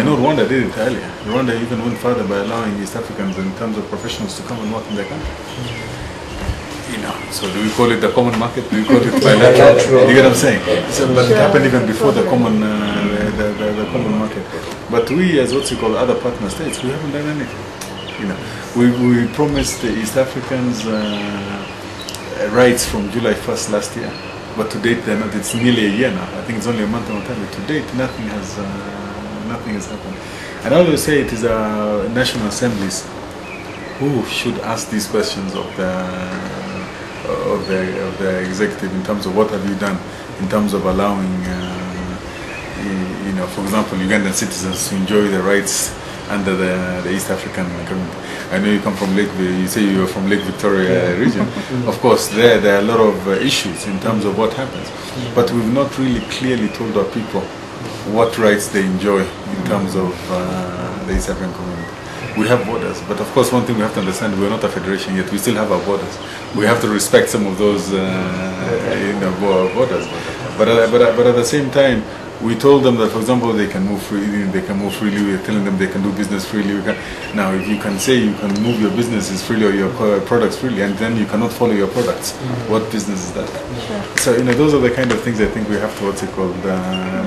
I know Rwanda did it earlier. Rwanda even went further by allowing East Africans in terms of professionals to come and work in their country. You know, so do we call it the common market? Do we call it bilateral? You get what I'm saying? So, but it happened even before the common market. But we, as what you call other partner states, we haven't done anything. You know, we promised the East Africans rights from July 1st last year, but to date they're not. It's nearly a year now. I think it's only a month or time. To date, nothing has happened. And I always say it is national assemblies who should ask these questions of the executive in terms of what have you done in terms of allowing, you know, for example, Ugandan citizens to enjoy the rights under the East African government. I know you come from you say you're from Lake Victoria region. Of course, there are a lot of issues in terms of what happens, but we've not really clearly told our people what rights they enjoy in terms of the East African community. We have borders, but of course one thing we have to understand, we're not a federation yet, we still have our borders. We have to respect some of those borders. But at the same time, we told them that, for example, they can move freely. We're telling them they can do business freely. Now, if you can say you can move your businesses freely or your products freely, and then you cannot follow your products, what business is that? Sure. So, you know, those are the kind of things I think we have to,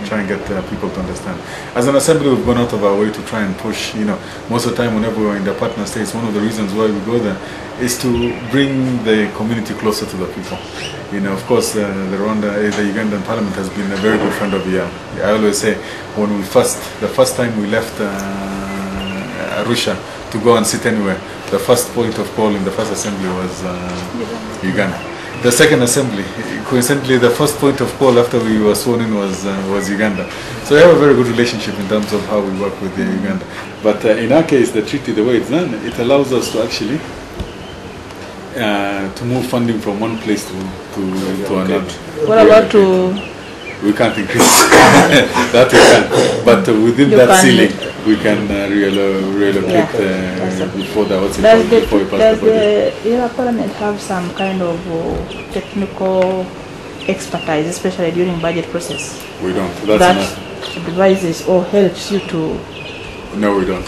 try and get people to understand. As an assembly, we've gone out of our way to try and push. You know, most of the time, whenever we're in the partner states, one of the reasons why we go there is to bring the community closer to the people. You know, of course, the Ugandan Parliament has been a very good friend of EALA. I always say, when the first time we left Arusha to go and sit anywhere, the first point of call in the first assembly was Uganda. The second assembly, coincidentally, the first point of call after we were sworn in was Uganda. So we have a very good relationship in terms of how we work with Uganda. But in our case, the treaty, the way it's done, it allows us to actually to move funding from one place to another. What about we can't increase that we can, but within that ceiling we can relocate before the before we pass the budget. Does the EALA Parliament have some kind of technical expertise, especially during budget process? We don't. That advises or helps you to. No, we don't.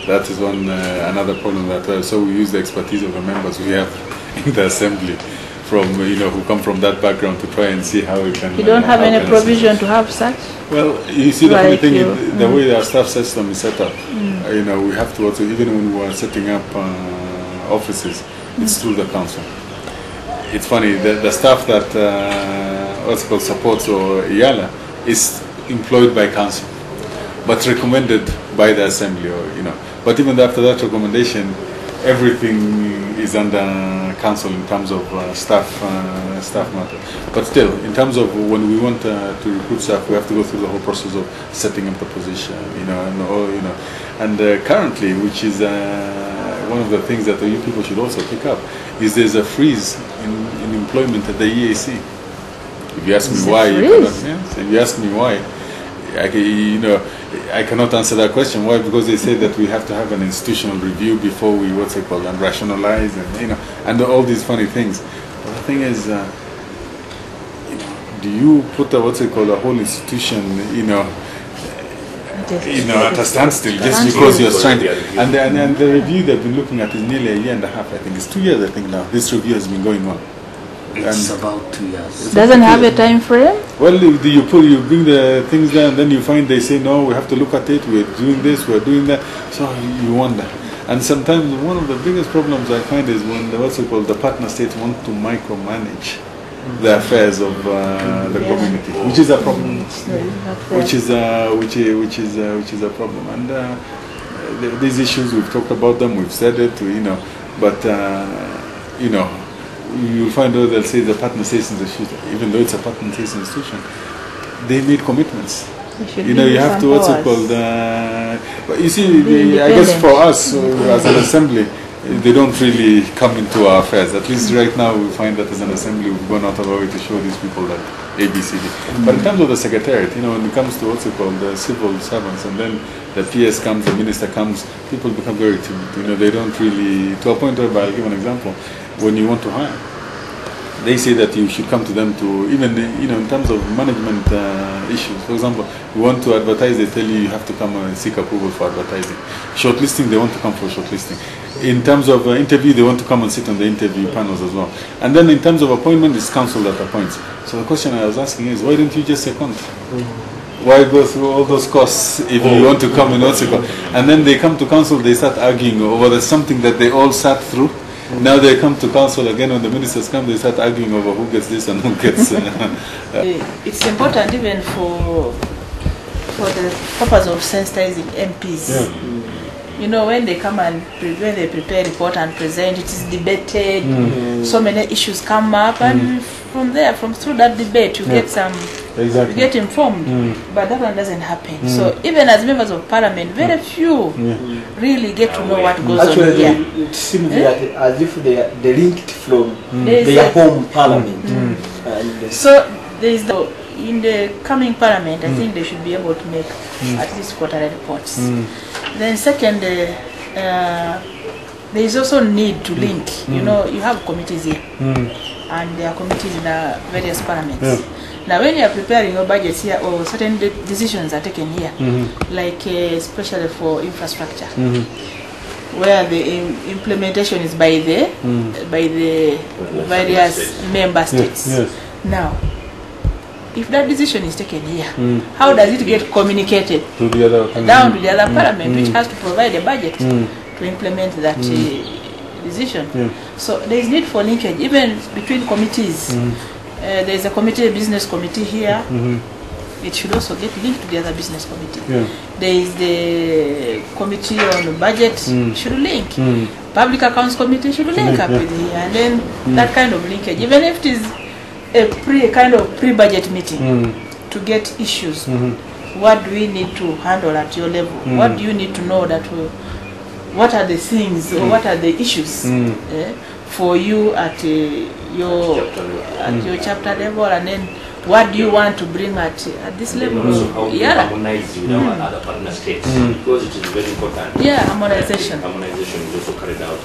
That is another problem so we use the expertise of the members we have in the assembly from who come from that background to try and see how we can. You don't have any provision to have such? Well, you see, the funny thing is the way our staff system is set up. We have to also, even when we are setting up offices, it's through the council. It's funny the staff that what's called supports or EALA is employed by council, but recommended by the assembly, But even after that recommendation, everything is under council in terms of staff matter. But still, in terms of when we want to recruit staff, we have to go through the whole process of setting up the position, And currently, which is one of the things that you people should also pick up, is there's a freeze in employment at the EAC. If you ask me why, if you ask me why, I cannot answer that question. Why? Because they say that we have to have an institutional review before we and rationalize and all these funny things. But the thing is, do you put a whole institution at a standstill just because you're trying to? And the review they've been looking at is nearly a year and a half. I think it's 2 years. I think now this review has been going on. It's about 2 years. Doesn't have a time frame? Well, you bring the things there, and then you find they say, no, we have to look at it, we're doing this, we're doing that. So you wonder. And sometimes one of the biggest problems I find is when the partner states want to micromanage the affairs of the community, which is a problem. Which is a problem. And these issues, we've talked about them, we've said it, but you'll find out they'll say the partner states institution, even though it's a partner states institution, they made commitments. You have to but you see, I guess for us as an assembly, they don't really come into our affairs. At least right now, we find that as an assembly, we've gone out of our way to show these people that ABCD. But in terms of the secretariat, when it comes to the civil servants, and then the PS comes, the minister comes, people become very timid. They don't really, to a point where, I'll give an example, when you want to hire, they say that you should come to them to even, in terms of management issues. For example, you want to advertise, they tell you have to come and seek approval for advertising. Shortlisting, they want to come for shortlisting. In terms of interview, they want to come and sit on the interview panels as well. And then in terms of appointment, it's council that appoints. So the question I was asking is, why don't you just second? Why go through all those costs if you want to come and not second? And then they come to council, they start arguing over something that they all sat through. Now they come to council again, when the ministers come, they start arguing over who gets this and who gets... It's important even for the purpose of sensitizing MPs. Yeah. When they come and when they prepare a report and present, it is debated. So many issues come up, and from there, through that debate, you get some... Exactly. You get informed, but that one doesn't happen. So even as members of parliament, very few really get to know what goes on here. It seems that as if they are linked from their home parliament. So there is in the coming parliament, I think they should be able to make at least quarterly reports. Then second, there is also need to link. You have committees here, and there are committees in the various parliaments. Now, when you are preparing your budgets here, or certain decisions are taken here, like especially for infrastructure, where the implementation is by the various member states. Now, if that decision is taken here, how does it get communicated down to the other parliament, which has to provide a budget to implement that decision? So there is need for linkage, even between committees. There is a business committee here. It should also get linked to the other business committee. There is the committee on budget, should link. Public accounts committee should link up with here, and then that kind of linkage. Even if it is a pre-budget meeting to get issues, what do we need to handle at your level? What do you need to know what are the things or what are the issues for you at your chapter level, and then what do you want to bring at this level? How do you harmonize with our other partner states? Because it is very important. Yeah, harmonization. Harmonization is also carried out.